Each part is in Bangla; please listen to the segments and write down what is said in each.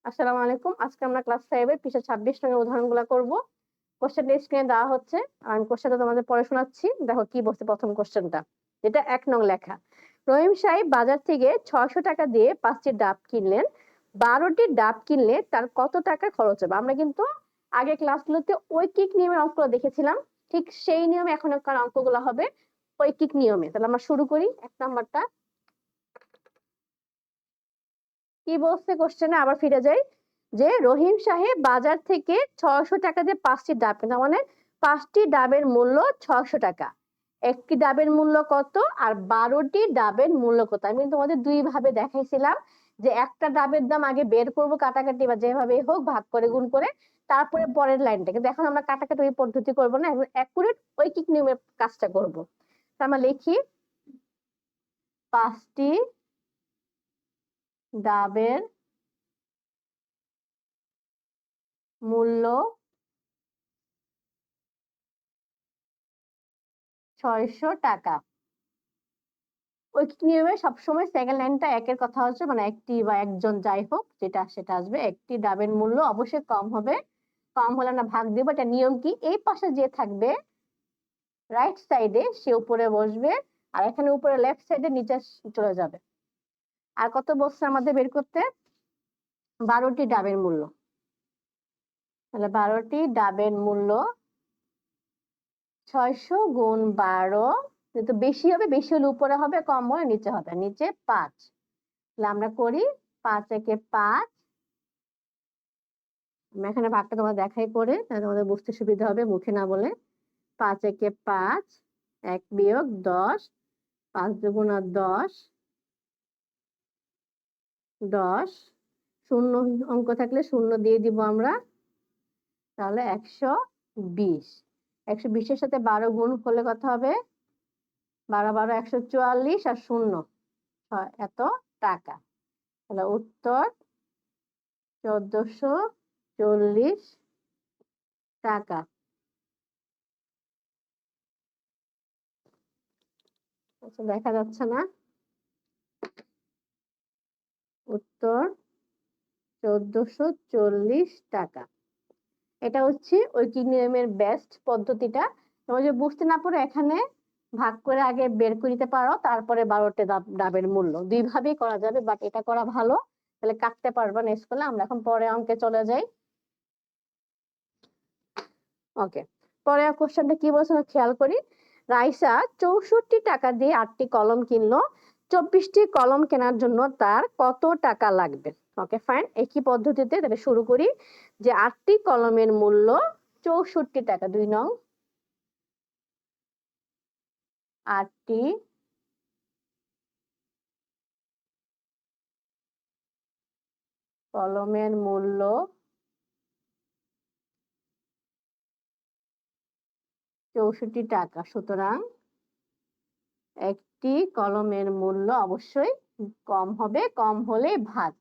আসসালামু আলাইকুম। আজকে আমরা ক্লাস 5 এর পৃষ্ঠা 26 নং উদাহরণগুলো করব। কোশ্চেনটা স্ক্রিনে দেওয়া হচ্ছে। আমি কোশ্চেনটা তোমাদের পড়ে শোনাচ্ছি। দেখো কি বলছে প্রথম কোশ্চেনটা। যেটা 1 নং লেখা। রহিম সাহেব বাজার থেকে 600 টাকা দিয়ে 5টি ডাব কিনলেন। 12টি ডাব কিনলে তার কত টাকা খরচ হবে? আমরা কিন্তু আগে ক্লাসগুলোতে ঐকিক নিয়মের অঙ্কগুলো দেখেছিলাম। ঠিক সেই নিয়মে এখনকার অঙ্কগুলো হবে ঐকিক নিয়মে। তাহলে আমরা শুরু করি 1 নাম্বারটা। কি বলছে কোশ্চেনে আবার ফিরে যাই যে রহিম সাহেব বাজার থেকে 600 টাকা দিয়ে 5টি ডাব কিনলেন, মানে 5টি ডাবের মূল্য 600 টাকা। একটি ডাবের মূল্য কত আর 12টি ডাবের মূল্য কত? আমি তোমাদের দুই ভাবে দেখাইছিলাম যে একটা ডাবের দাম আগে বের করব কাটাকাটি বা যেভাবে হোক ভাগ করে গুণ করে, তারপরে পরের লাইনটা। কিন্তু এখন আমরা কাটাকাটি ওই পদ্ধতি করব না, এখন অ্যাকুরেট ঐকিক নিয়মের কাজটা করব। আমরা লিখি 5টি ডাবের মূল্য 600 টাকা। ঐকিক নিয়মে সবসময় সেকেন্ড লাইনটা একের কথা হচ্ছে, মানে একটি বা একজন যাই হোক যেটা সেটা আসবে। একটি ডাবের মূল্য অবশ্যই কম হবে, কম হলে আমরা ভাগ দিব। এটা নিয়ম কি, এই পাশে যে থাকবে রাইট সাইডে সে উপরে বসবে, আর এখানে উপরে লেফট সাইডে নিচে চলে যাবে। আর কত বলছে আমাদের বের করতে? 12টি ডাবের মূল্য। তাহলে 12টি ডাবের মূল্য 600 গুণ 12, যেহেতু বেশি হবে, বেশি হলে উপরে হবে, কম হলে নিচে হবে। নিচে 5। তাহলে আমরা করি 5 একে 5। আমি এখানে ভাগটা তোমাদের দেখাই করে, তাহলে তোমাদের বুঝতে সুবিধা হবে মুখে না বলে। 5 একে 5, 1 বিয়োগ 10, 5 দুগুণা 10, 10, শূন্য অঙ্ক থাকলে শূন্য দিয়ে দিব আমরা, তাহলে 120। 120 এর সাথে 12 গুণ করলে কত হবে? 12 12 144 আর শূন্য এত টাকা। তাহলে উত্তর 1440 টাকা। আচ্ছা, দেখা যাচ্ছে না। উত্তর 1440 টাকা। এটা হচ্ছে ঐকিক নিয়মের বেস্ট পদ্ধতিটা। তোমরা যদি বুঝতে না পারো এখানে ভাগ করে আগে বের করে নিতে পারো, তারপরে 12টি ডাবের মূল্য। দুই ভাবেই করা যাবে, বাট এটা করা ভালো, তাহলে কাটতে পারবা নেক্সট করলে। আমরা এখন পরে অঙ্কে চলে যাই। ওকে, পরে কোশ্চেনটা কি বলছে খেয়াল করি। রাইসা 64 টাকা দিয়ে 8টি কলম কিনলো। 24টি কলম কেনার জন্য তার কত টাকা লাগবে? ওকে ফাইন, একই পদ্ধতিতে তাহলে শুরু করি যে 8টি কলমের মূল্য 64 টাকা। 2 নং, 8টি কলমের মূল্য 64 টাকা। সুতরাং একটি কলমের মূল্য অবশ্যই কম হবে, কম হলে ভাগ।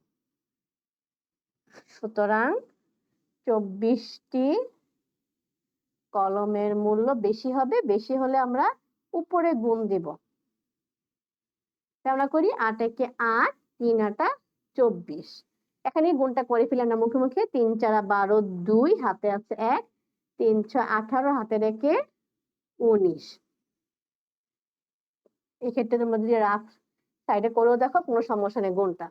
সুতরাং 24টি কলমের মূল্য বেশি হবে, বেশি হলে আমরা উপরে গুণ দিব। আমরা করি 8 একে 8, 3 আটা 24। এখানে গুণটা করে ফেলি আমরা মুখে মুখে। 3 4 12, 2 হাতে আছে 1, 3 6 18 হাতে রেখে 19। এক্ষেত্রে তোমরা যদি রাফ সাইডে করেও দেখো কোনো সমস্যা নেই গুণটা।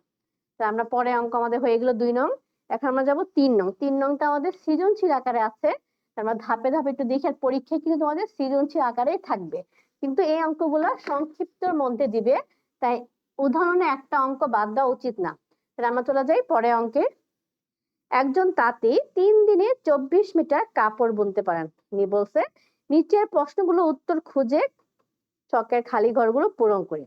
তা আমরা পরে অঙ্ক আমাদের হয়ে গেল 2 নং। এখন আমরা যাব 3 নং। 3 নংটা আমাদের সৃজনশীল আকারে আছে। আমরা ধাপে ধাপে একটু দেখি, আর পরীক্ষায় কিন্তু তোমাদের সৃজনশীল আকারেই থাকবে, কিন্তু এই অঙ্কগুলো সংক্ষিপ্তর মধ্যে দিবে, তাই উদাহরণে একটা অঙ্ক বাদ দেওয়া উচিত না। তাহলে আমরা চলে যাই পরে অঙ্কে। একজন তাঁতি 3 দিনে 24 মিটার কাপড় বুনতে পারেন। বলছে নিচের প্রশ্নগুলো উত্তর খুঁজে ছকের খালি ঘরগুলো পূরণ করি।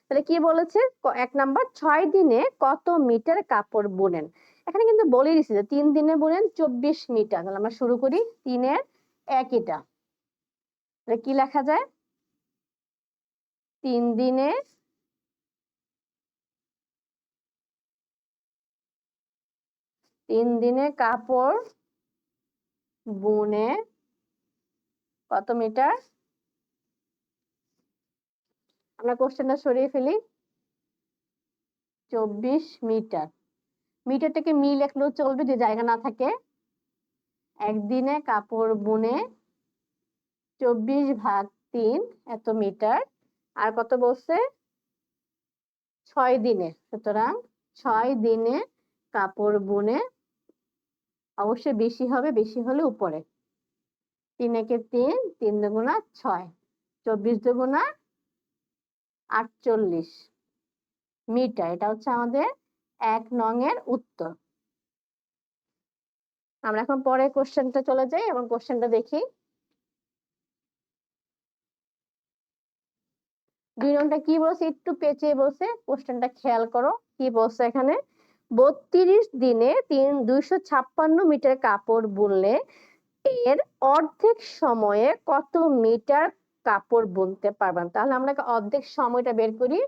তাহলে কি বলেছে? 1 নাম্বার 6 দিনে কত মিটার কাপড় বুনেন। এখানে কিন্তু বলে দিচ্ছে যে 3 দিনে বুনেন 24 মিটার। তাহলে আমরা শুরু করি 3 এর একইটা। তাহলে কি লেখা যায়? 3 দিনে 3 দিনে কাপড় বুনে কত মিটার? আমরা কোশ্চেনটা সরিয়ে ফেলি, 24 মিটার। মিটারটাকে মি লিখলেও চলবে, যে জায়গা না থাকে। একদিনে কাপড় বুনে 24/3 এত মিটার। আর কত বলছে? 6 দিনে। সুতরাং 6 দিনে কাপড় বুনে, অবশ্যই বেশি হবে, বেশি হলে উপরে। 3 একে 3, 3 দুগুণা 6, 24 দুগুণা 48 মিটার। এটা হচ্ছে আমাদের 1 নং এর উত্তর। আমরা এখন পরের কোশ্চেনটা চলে যাই এবং কোশ্চেনটা দেখি। 2 নংটা কি বলছে, একটু পেঁচিয়ে বলছে, কোশ্চেনটা খেয়াল করো কি বলছে এখানে। 32 দিনে 256 মিটার কাপড় বুনলে এর অর্ধেক সময়ে কত মিটার কাপড় বুনতে পারবেন? তাহলে আমরা অর্ধেক সময়টা বের করি।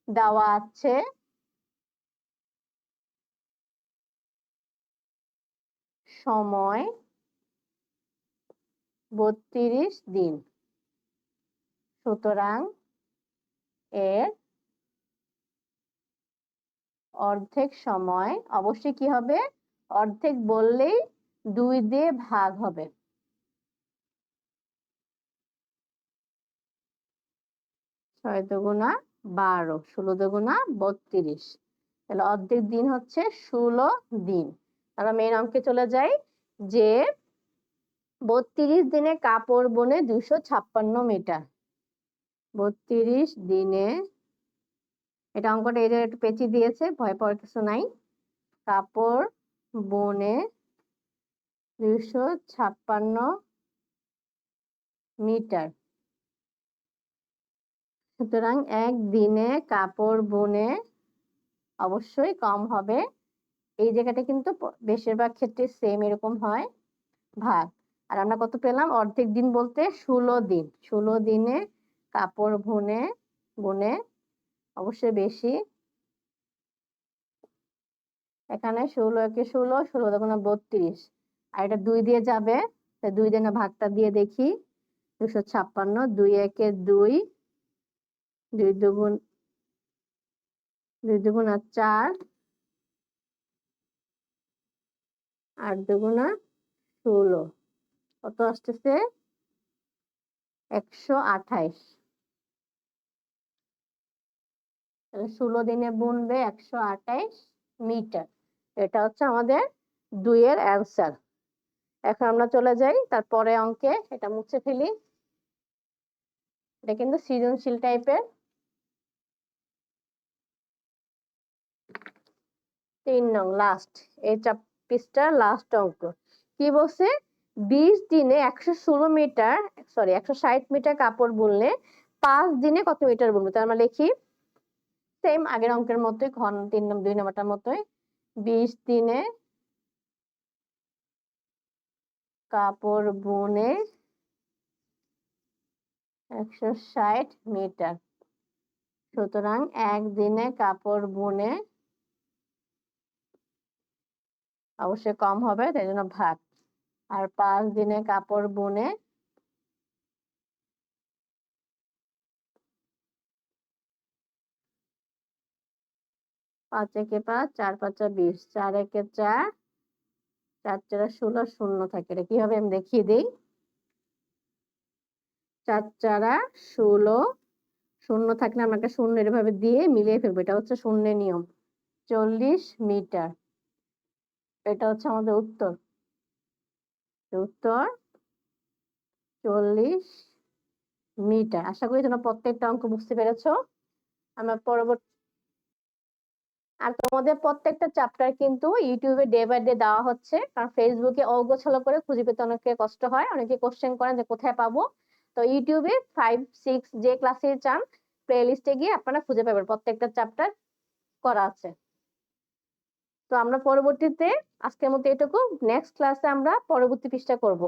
দেওয়া আছে সময় 32 দিন, সুতরাং এর অর্ধেক সময় অবশ্যই কি হবে? অর্ধেক বললেই 2 দিয়ে ভাগ হবে। 6 দুগুণা 12, 16 দুগুণা 32। তাহলে অর্ধেক দিন হচ্ছে 16 দিন। আমরা মেইন অঙ্কে চলে যাই, যে 32 দিনে কাপড় বুনে 256 মিটার। 32 দিনে, এটা অঙ্কটা এই জায়গায় একটু পেঁচিয়ে দিয়েছে, ভয় পাওয়ার কিছু নাই। কাপড় বুনে 256 মিটার, সুতরাং একদিনে কাপড় বুনে, অবশ্যই কম হবে। এই জায়গাটা কিন্তু বেশিরভাগ ক্ষেত্রে সেম এরকম হয়, ভাগ। আর আমরা কত পেলাম? অর্ধেক দিন বলতে 16 দিন। 16 দিনে কাপড় বুনে অবশ্যই বেশি। এখানে 16 একে 16, 16 দুগুণা 32, আর এটা 2 দিয়ে যাবে, 2 দিয়ে ভাগটা দিয়ে দেখি। 256, 2 একে 2, 2 দুগুণা 4, 8 দুগুণা 16, কত আসতেছে? 128। 16 দিনে বুনবে 128 মিটার। এটা হচ্ছে আমাদের 2 এর অ্যান্সার। এখন আমরা চলে যাই তারপরে অঙ্কে, এটা মুছে ফেলি। এটা কিন্তু সৃজনশীল টাইপের। 3 নং লাস্ট, এই পৃষ্ঠার লাস্ট অঙ্ক। কি বলছে? 20 দিনে 116 মিটার, সরি 160 মিটার কাপড় বুনলে 5 দিনে কত মিটার বুনবে? তার আমরা লিখি সেম আগের অঙ্কের মতোই, 2 নম্বরটার মতোই। 20 দিনে কাপড় বুনে 160 মিটার, সুতরাং একদিনে কাপড় বুনে, অবশ্যই কম হবে তাই জন্য ভাগ। আর 5 দিনে কাপড় বুনে 5 একে 5, 4 5 20, 4 একে 4, 4 4 16, শূন্য থাকে। এটা কিভাবে আমি দেখিয়ে দিই। 4 4 16, শূন্য থাকলে আমরা একটা শূন্য এভাবে দিয়ে মিলিয়ে ফেলবো, এটা হচ্ছে শূন্যের নিয়ম। 40 মিটার, এটা হচ্ছে আমাদের উত্তর। উত্তর 40 মিটার। আশা করি তোমরা প্রত্যেকটা অঙ্ক বুঝতে পেরেছো। আমরা পরবর্তী, আর তোমাদের প্রত্যেকটা চ্যাপ্টার কিন্তু ইউটিউবে ডে বাই ডে দেওয়া হচ্ছে, কারণ ফেসবুকে অগোছালো করে খুঁজে পেতে অনেকে কষ্ট হয়, অনেকে কোশ্চেন করেন যে কোথায় পাবো। তো ইউটিউবে 5 6 যে ক্লাসে চান প্লে লিস্টে গিয়ে আপনারা খুঁজে পাবেন, প্রত্যেকটা চ্যাপ্টার করা আছে। তো আমরা পরবর্তীতে, আজকের মতো এটুকু, নেক্সট ক্লাসে আমরা পরবর্তী পৃষ্ঠা করব।